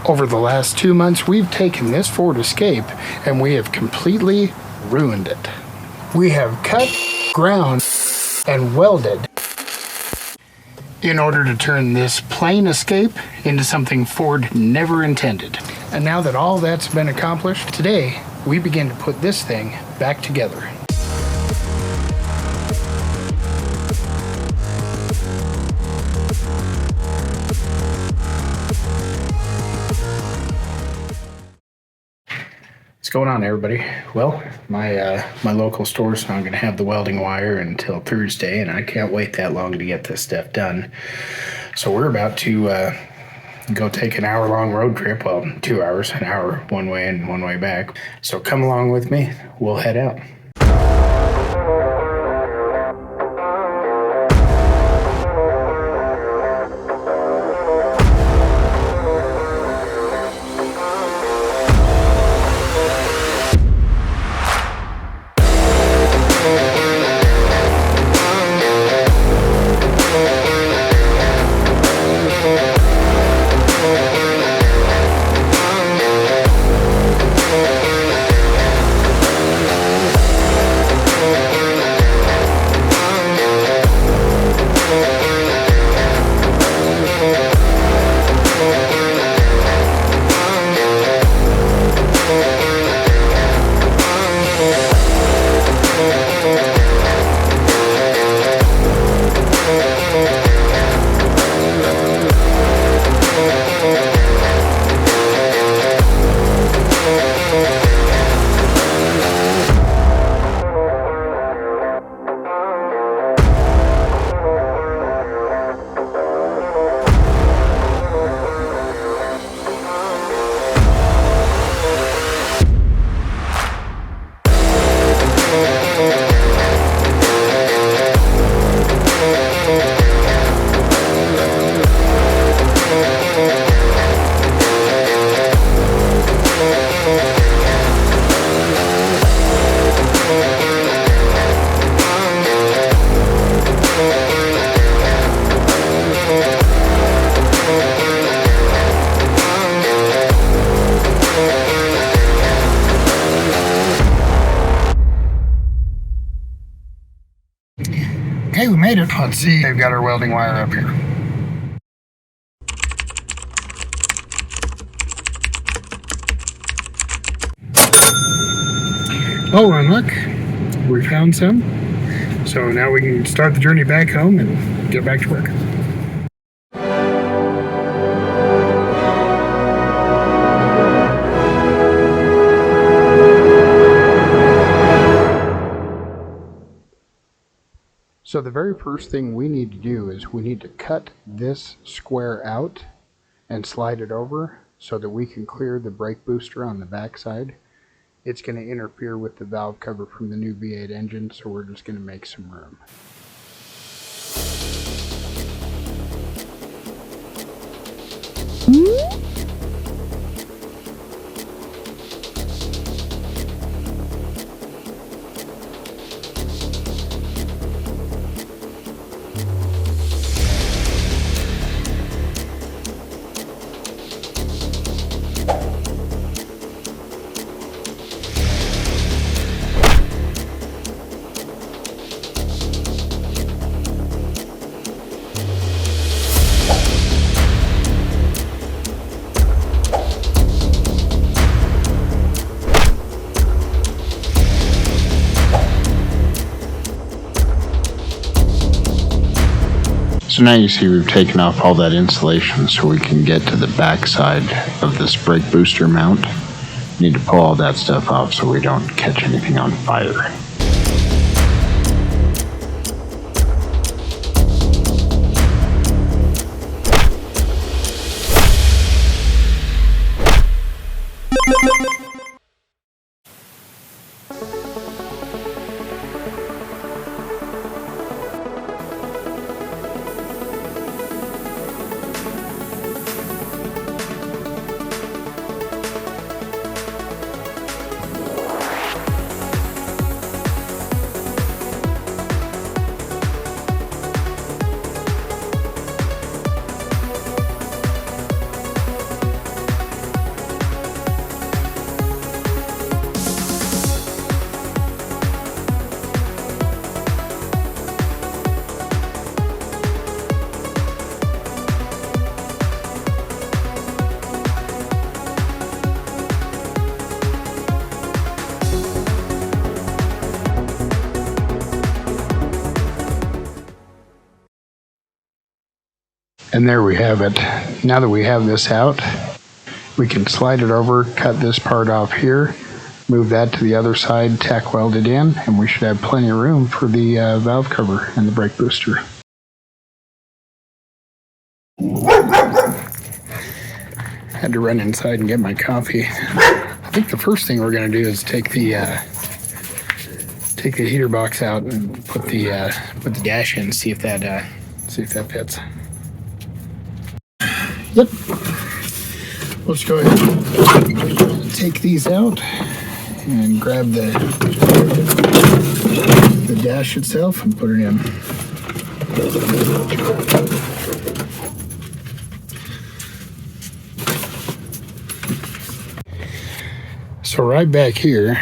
Over the last 2 months, we've taken this Ford Escape and we have completely ruined it. We have cut, ground, and welded in order to turn this plain Escape into something Ford never intended. And now that all that's been accomplished, today we begin to put this thing back together. What's going on, everybody? Well, my local store's not going to have the welding wire until Thursday, and I can't wait that long to get this stuff done. So we're about to go take an hour-long road trip. Well, 2 hours, an hour one way and one way back. So come along with me. We'll head out. Okay, we made it. Let's see. They've got our welding wire up here. Oh, and look, we found some. So now we can start the journey back home and get back to work. So the very first thing we need to do is we need to cut this square out and slide it over so that we can clear the brake booster on the back side. It's going to interfere with the valve cover from the new V8 engine, so we're just going to make some room. So now you see we've taken off all that insulation so we can get to the back side of this brake booster mount. Need to pull all that stuff off so we don't catch anything on fire. And there we have it. Now that we have this out, we can slide it over, cut this part off here, move that to the other side, tack weld it in, and we should have plenty of room for the valve cover and the brake booster. Had to run inside and get my coffee. I think the first thing we're going to do is take the heater box out and put the dash in, see if that fits. Yep. Let's go ahead and take these out and grab the dash itself and put it in. So right back here,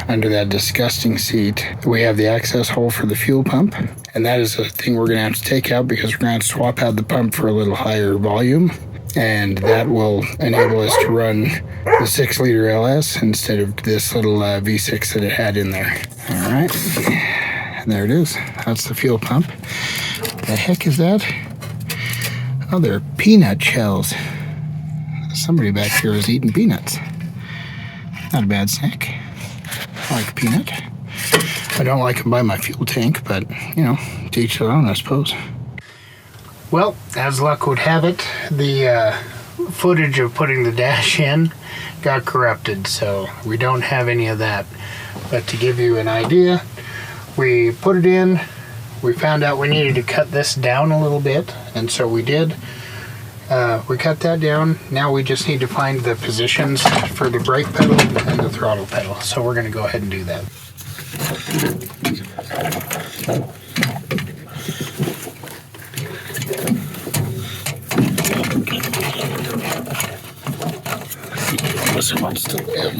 under that disgusting seat, we have the access hole for the fuel pump. And that is a thing we're gonna have to take out because we're gonna have to swap out the pump for a little higher volume. And that will enable us to run the 6-liter LS instead of this little V6 that it had in there. All right, and there it is. That's the fuel pump. What the heck is that? Oh, they're peanut shells. Somebody back here is eating peanuts. Not a bad snack. I like a peanut. I don't like them by my fuel tank, but, you know, to each their own, I suppose. Well, as luck would have it, the footage of putting the dash in got corrupted, so we don't have any of that. But to give you an idea, we put it in, we found out we needed to cut this down a little bit, and so we did. We cut that down. Now we just need to find the positions for the brake pedal and the throttle pedal. So we're going to go ahead and do that. This wants to live.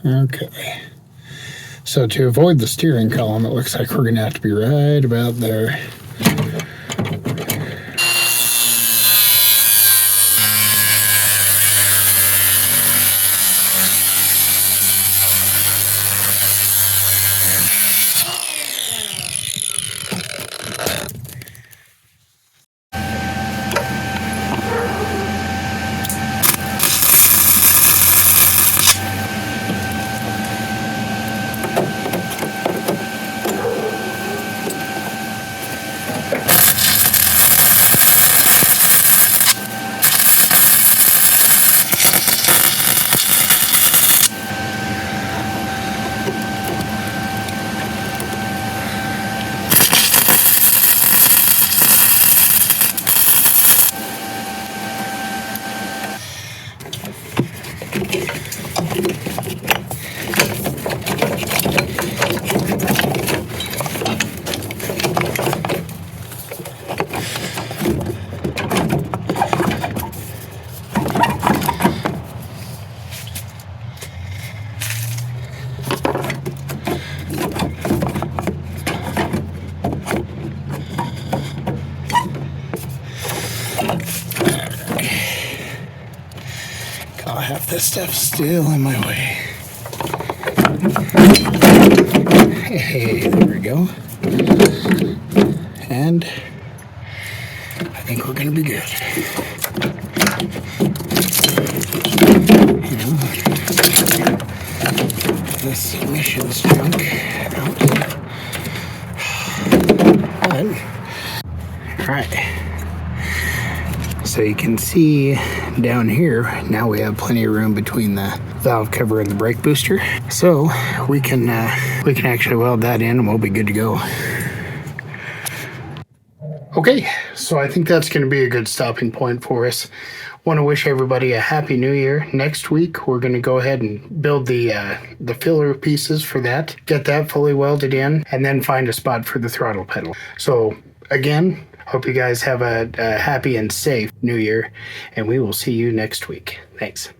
Okay, so to avoid the steering column, it looks like we're going to have to be right about there. Half this stuff's still in my way. Hey, there we go. And I think we're gonna be good. You know, this emissions junk out. All right. So you can see down here, now we have plenty of room between the valve cover and the brake booster. So we can actually weld that in and we'll be good to go. Okay, so I think that's going to be a good stopping point for us. Want to wish everybody a happy new year. Next week, we're going to go ahead and build the filler pieces for that, get that fully welded in, and then find a spot for the throttle pedal. So again, hope you guys have a happy and safe new year, and we will see you next week. Thanks.